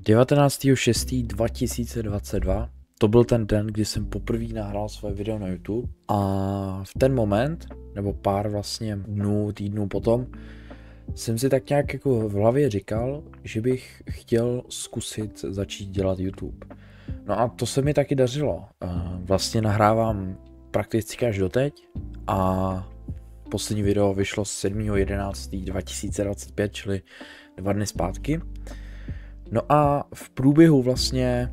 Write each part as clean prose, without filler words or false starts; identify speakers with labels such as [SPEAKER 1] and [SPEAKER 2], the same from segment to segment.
[SPEAKER 1] 19.6.2022 to byl ten den, kdy jsem poprvé nahrál své video na YouTube a v ten moment, nebo pár vlastně dnů, týdnů potom, jsem si tak nějak jako v hlavě říkal, že bych chtěl zkusit začít dělat YouTube. No a to se mi taky dařilo. Vlastně nahrávám prakticky až doteď a poslední video vyšlo 7.11.2025, čili 2 dny zpátky. No a v průběhu vlastně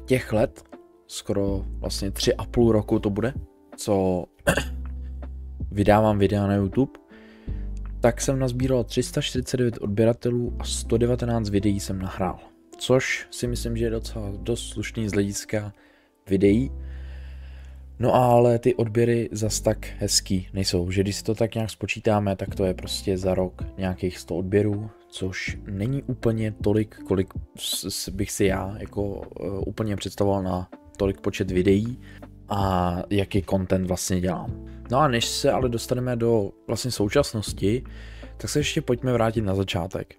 [SPEAKER 1] těch let, skoro vlastně 3,5 roku to bude, co vydávám videa na YouTube, tak jsem nazbíral 349 odběratelů a 119 videí jsem nahrál. Což si myslím, že je docela dost slušný z hlediska videí. No ale ty odběry zas tak hezký nejsou, že když si to tak nějak spočítáme, tak to je prostě za rok nějakých 100 odběrů, což není úplně tolik, kolik bych si já jako úplně představoval na tolik počet videí a jaký content vlastně dělám. No a než se ale dostaneme do vlastně současnosti, tak se ještě pojďme vrátit na začátek.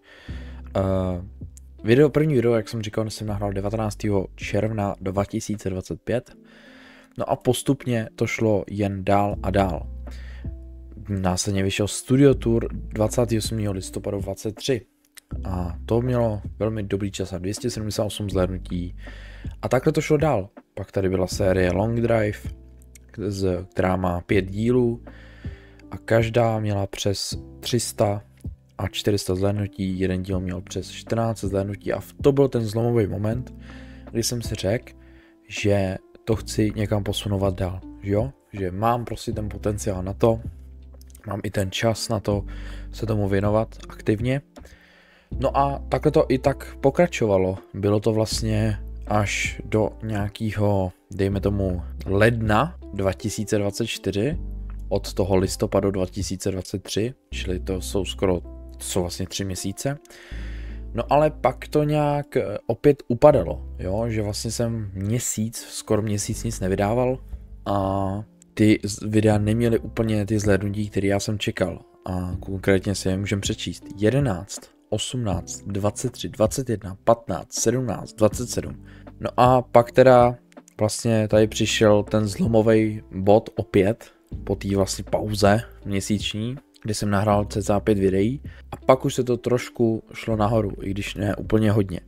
[SPEAKER 1] První video, jak jsem říkal, jsem nahrál 19. června 2025. No a postupně to šlo jen dál a dál. Následně vyšel Studio Tour 28. listopadu 2023 a to mělo velmi dobrý čas a 278 zhlédnutí a takhle to šlo dál. Pak tady byla série Long Drive, která má 5 dílů a každá měla přes 300 a 400 zhlédnutí, jeden díl měl přes 14 zhlédnutí a to byl ten zlomový moment, kdy jsem si řekl, že to chci někam posunovat dál, že mám prostě ten potenciál na to, mám i ten čas na to se tomu věnovat aktivně. No a takhle to i tak pokračovalo, bylo to vlastně až do nějakého, dejme tomu, ledna 2024, od toho listopadu 2023, čili to jsou vlastně 3 měsíce. No ale pak to nějak opět upadalo, že vlastně jsem skoro měsíc nic nevydával a ty videa neměly úplně ty zhlédnutí, které já jsem čekal a konkrétně si je můžeme přečíst 11, 18, 23, 21, 15, 17, 27. No a pak teda vlastně tady přišel ten zlomový bod opět po té vlastně pauze měsíční, kdy jsem nahrál cca 5 videí a pak už se to trošku šlo nahoru, i když ne úplně hodně.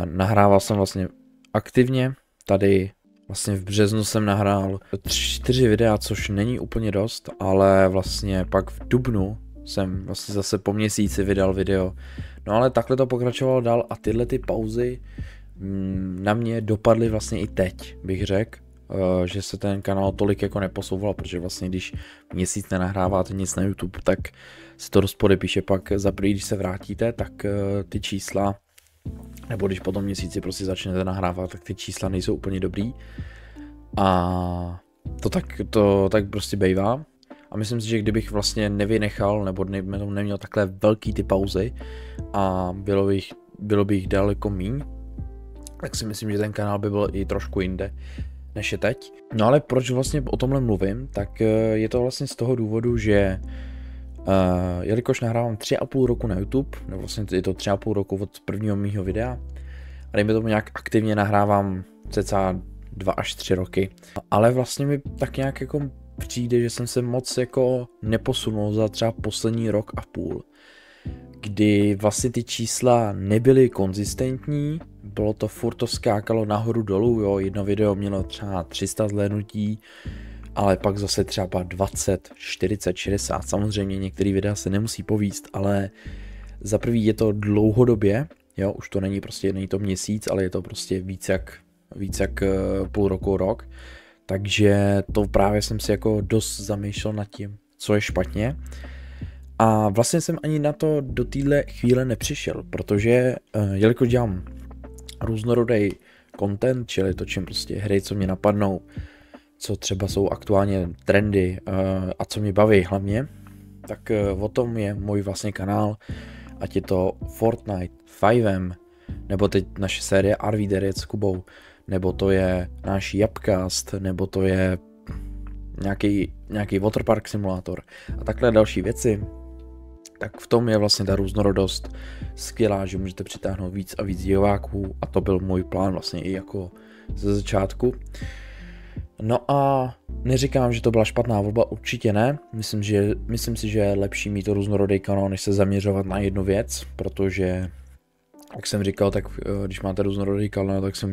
[SPEAKER 1] Nahrával jsem vlastně aktivně, tady vlastně v březnu jsem nahrál 4 videa, což není úplně dost, ale vlastně pak v dubnu jsem vlastně zase po měsíci vydal video. No ale takhle to pokračovalo dál a tyhle ty pauzy na mě dopadly vlastně i teď, bych řekl. Že se ten kanál tolik jako neposouval, protože vlastně když měsíc nenahráváte nic na YouTube, tak se to dost podepíše pak za první, když se vrátíte, tak ty čísla, nebo když potom měsíci prostě začnete nahrávat, tak ty čísla nejsou úplně dobrý a to tak prostě bejvá a myslím si, že kdybych vlastně nevynechal nebo neměl takhle velký ty pauzy a bylo by jich daleko míň, tak si myslím, že ten kanál by byl i trošku jinde než je teď. No ale proč vlastně o tomhle mluvím, tak je to vlastně z toho důvodu, že jelikož nahrávám 3,5 roku na YouTube, nebo vlastně je to 3,5 roku od prvního mýho videa, a dejme tomu nějak aktivně nahrávám cca 2 až 3 roky, ale vlastně mi tak nějak jako přijde, že jsem se moc jako neposunul za třeba poslední rok a půl, kdy vlastně ty čísla nebyly konzistentní, bylo to furt to skákalo nahoru dolů, jedno video mělo třeba 300 zhlédnutí, ale pak zase třeba 20, 40, 60, samozřejmě některé videa se nemusí povíst, ale za prvý je to dlouhodobě, už to není to měsíc, ale je to prostě víc jak půl roku, rok, takže to právě jsem si jako dost zamýšlel nad tím, co je špatně. A vlastně jsem ani na to do téhle chvíle nepřišel, protože jelikož dělám různorodý content, čili točím prostě hry, co mě napadnou, co třeba jsou aktuálně trendy a co mě baví hlavně, tak o tom je můj vlastně kanál, ať je to Fortnite, 5M, nebo teď naše série Arvíder s Kubou, nebo to je náš Japcast, nebo to je nějaký waterpark simulátor a takhle další věci. tak v tom je vlastně ta různorodost skvělá, že můžete přitáhnout víc a víc diváků a to byl můj plán vlastně i jako ze začátku. No a neříkám, že to byla špatná volba, určitě ne. Myslím si, že je lepší mít to různorodý kanál, než se zaměřovat na jednu věc, protože, jak jsem říkal, tak když máte různorodý kanál, tak se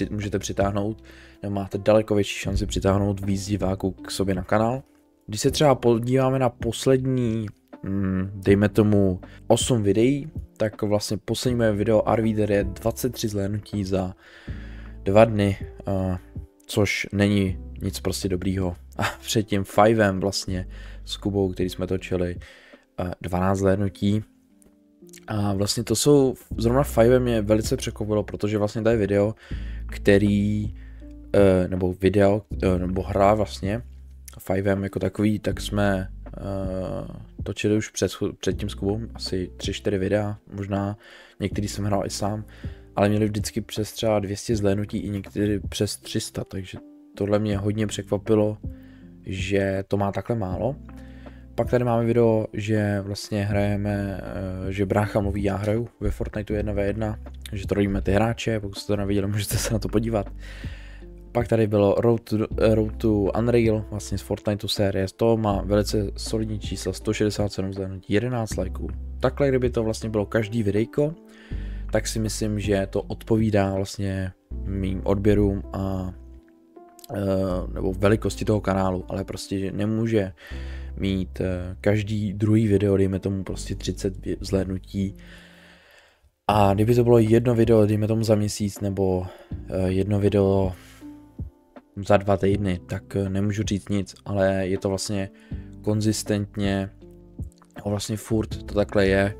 [SPEAKER 1] můžete přitáhnout, nebo máte daleko větší šanci přitáhnout víc diváků k sobě na kanál. Když se třeba podíváme na poslední, dejme tomu 8 videí, tak vlastně poslední moje video Arvider je 23 zhlédnutí za 2 dny, což není nic prostě dobrýho. A před tím Fivem vlastně s Kubou, který jsme točili, 12 zhlédnutí. A vlastně to jsou, zrovna Five mě velice překvapilo, protože vlastně to je video, nebo hra vlastně, Fivem jako takový, tak jsme točili už před tím s Kubou, asi 3-4 videa, možná některý jsem hrál i sám, ale měli vždycky přes třeba 200 zhlédnutí i některý přes 300, takže tohle mě hodně překvapilo, že to má takhle málo. Pak tady máme video, že vlastně hrajeme, že brácha mluví, já hraju ve Fortniteu 1v1, že to robíme ty hráče, pokud jste to neviděli, můžete se na to podívat. Pak tady bylo Road to Unreal, vlastně z Fortniteu série, to má velice solidní čísla, 167 zhlédnutí, 11 lajků. Takhle, kdyby to vlastně bylo každý videjko, tak si myslím, že to odpovídá vlastně mým odběrům a nebo velikosti toho kanálu, ale prostě že nemůže mít každý druhý video, dejme tomu prostě 30 zhlédnutí. A kdyby to bylo jedno video, dejme tomu za měsíc, nebo jedno video za 2 týdny, tak nemůžu říct nic, ale je to vlastně konzistentně, vlastně furt to takhle je,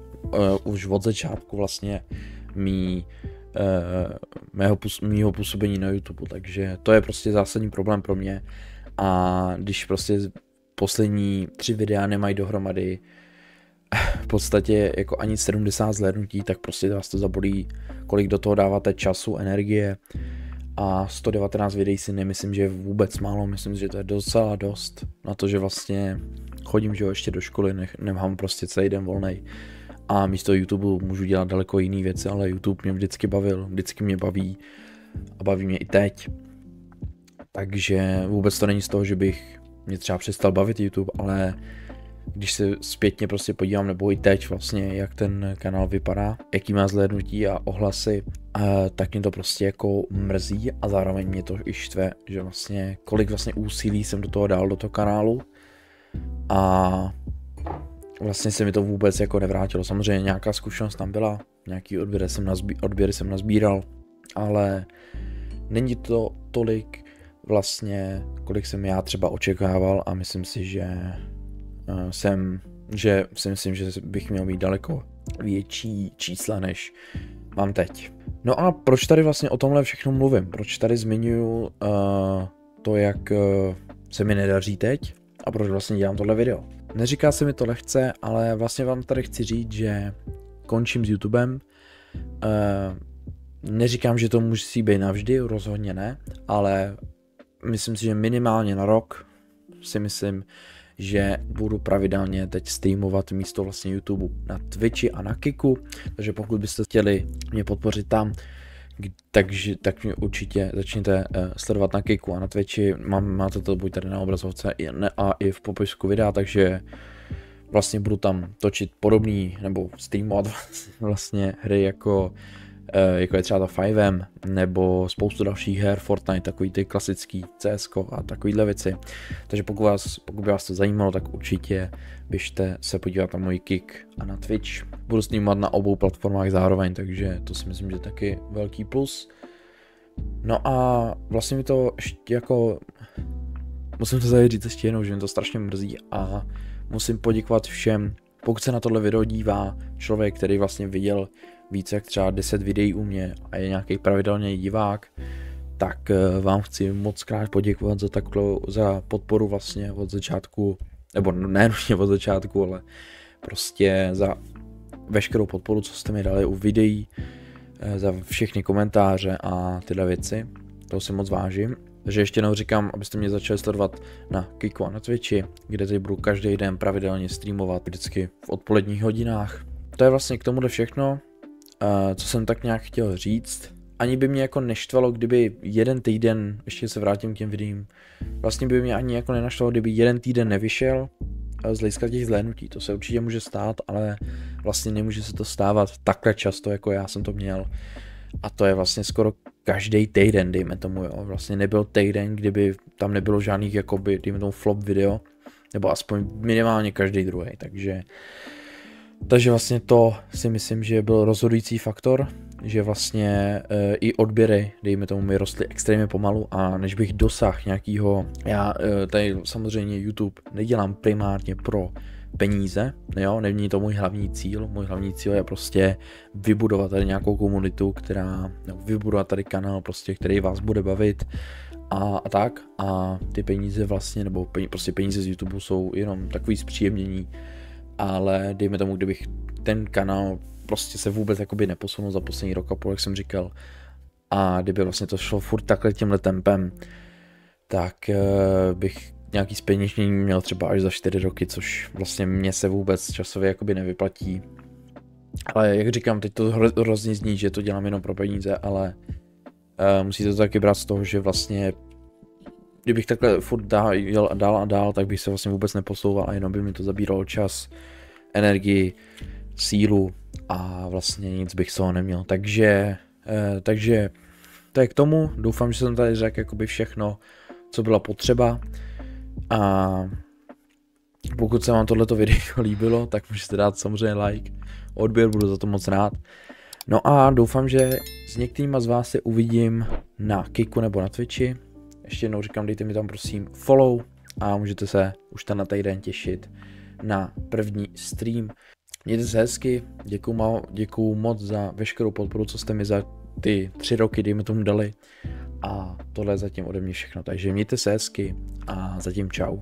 [SPEAKER 1] už od začátku vlastně mýho působení na YouTube, takže to je prostě zásadní problém pro mě. A když prostě poslední 3 videa nemají dohromady v podstatě jako ani 70 zhlédnutí, tak prostě vás to zabolí, kolik do toho dáváte času, energie, a 119 videí si nemyslím, že je vůbec málo, myslím, že to je docela dost na to, že vlastně chodím, že ještě do školy, nemám prostě celý den volnej a místo YouTube můžu dělat daleko jiné věci, ale YouTube mě vždycky bavil, vždycky mě baví a baví mě i teď. Takže vůbec to není z toho, že bych mě třeba přestal bavit YouTube, ale když se zpětně prostě podívám, nebo i teď vlastně, jak ten kanál vypadá, jaký má zhlédnutí a ohlasy, tak mě to prostě jako mrzí a zároveň mě to i štve, že vlastně kolik vlastně úsilí jsem do toho dal, do toho kanálu a vlastně se mi to vůbec jako nevrátilo. Samozřejmě nějaká zkušenost tam byla, nějaký odběry jsem nazbíral, ale není to tolik vlastně, kolik jsem já třeba očekával a myslím si, že si myslím, že bych měl mít daleko větší čísla, než mám teď. No a proč tady vlastně o tomhle všechno mluvím? Proč tady zmiňuji to, jak se mi nedaří teď a proč vlastně dělám tohle video? Neříká se mi to lehce, ale vlastně vám tady chci říct, že končím s YouTubem. Neříkám, že to musí být navždy, rozhodně ne, ale myslím si, že minimálně na rok si myslím, že budu pravidelně teď streamovat místo vlastně YouTube na Twitchi a na Kiku, takže pokud byste chtěli mě podpořit tam, tak mě určitě začněte sledovat na Kiku a na Twitchi, máte to buď tady na obrazovce a i v popisku videa, takže vlastně budu tam točit podobný, nebo streamovat vlastně hry jako je třeba ta Fivem, nebo spoustu dalších her, Fortnite, takový ty klasický CS:GO a takovýhle věci. Takže pokud by vás to zajímalo, tak určitě běžte se podívat na můj Kik a na Twitch. Budu streamovat na obou platformách zároveň, takže to si myslím, že je taky velký plus. No a vlastně mi to ještě jako, musím to tady říct ještě jednou, že mě to strašně mrzí a musím poděkovat všem, pokud se na tohle video dívá člověk, který vlastně viděl více jak třeba 10 videí u mě a je nějaký pravidelný divák, tak vám chci moc krát poděkovat za podporu vlastně od začátku, nebo nejen od začátku, ale prostě za veškerou podporu, co jste mi dali u videí, za všechny komentáře a tyhle věci, toho si moc vážím. Takže ještě jednou říkám, abyste mě začali sledovat na Kiku a na Twitchi, kde tady budu každý den pravidelně streamovat, vždycky v odpoledních hodinách. To je vlastně k tomuhle všechno, co jsem tak nějak chtěl říct. Ani by mě jako neštvalo, kdyby jeden týden, ještě se vrátím k těm videím, vlastně by mě ani jako nenaštvalo, kdyby jeden týden nevyšel z hlediska těch zhlédnutí. To se určitě může stát, ale vlastně nemůže se to stávat takhle často, jako já jsem to měl. A to je vlastně skoro každý týden, dejme tomu, jo. Vlastně nebyl týden, kdyby tam nebylo žádných, jakoby, dejme tomu flop video, nebo aspoň minimálně každý druhý, takže vlastně to si myslím, že byl rozhodující faktor, že vlastně i odběry, dejme tomu, mi rostly extrémně pomalu a než bych dosáhl nějakýho, já tady samozřejmě YouTube nedělám primárně pro peníze, jo, není to můj hlavní cíl je prostě vybudovat tady nějakou komunitu, vybudovat tady kanál prostě, který vás bude bavit a tak a ty peníze vlastně, nebo prostě peníze z YouTube jsou jenom takový zpříjemnění, ale dejme tomu, kdybych ten kanál prostě se vůbec jakoby neposunul za poslední rok a půl, jak jsem říkal, a kdyby vlastně to šlo furt takhle tímhle tempem, tak bych nějaký zpeněžnění měl třeba až za 4 roky, což vlastně mě se vůbec časově jakoby nevyplatí. Ale jak říkám, teď to hrozně zní, že to dělám jenom pro peníze, ale musíte to taky brát z toho, že vlastně kdybych takhle furt jel dál, tak bych se vlastně vůbec neposouval a jenom by mi to zabíralo čas, energii, sílu a vlastně nic bych z toho neměl. Takže to je k tomu. Doufám, že jsem tady řekl jakoby všechno, co byla potřeba. A pokud se vám tohleto video líbilo, tak můžete dát samozřejmě like, odběr, budu za to moc rád. No a doufám, že s některýma z vás se uvidím na Kiku nebo na Twitchi. Ještě jednou říkám, dejte mi tam prosím follow a můžete se už ten na týden těšit na první stream. Mějte se hezky, děkuju moc za veškerou podporu, co jste mi za ty 3 roky, dejme tomu, dali. A tohle je zatím ode mě všechno, takže mějte se hezky a zatím čau.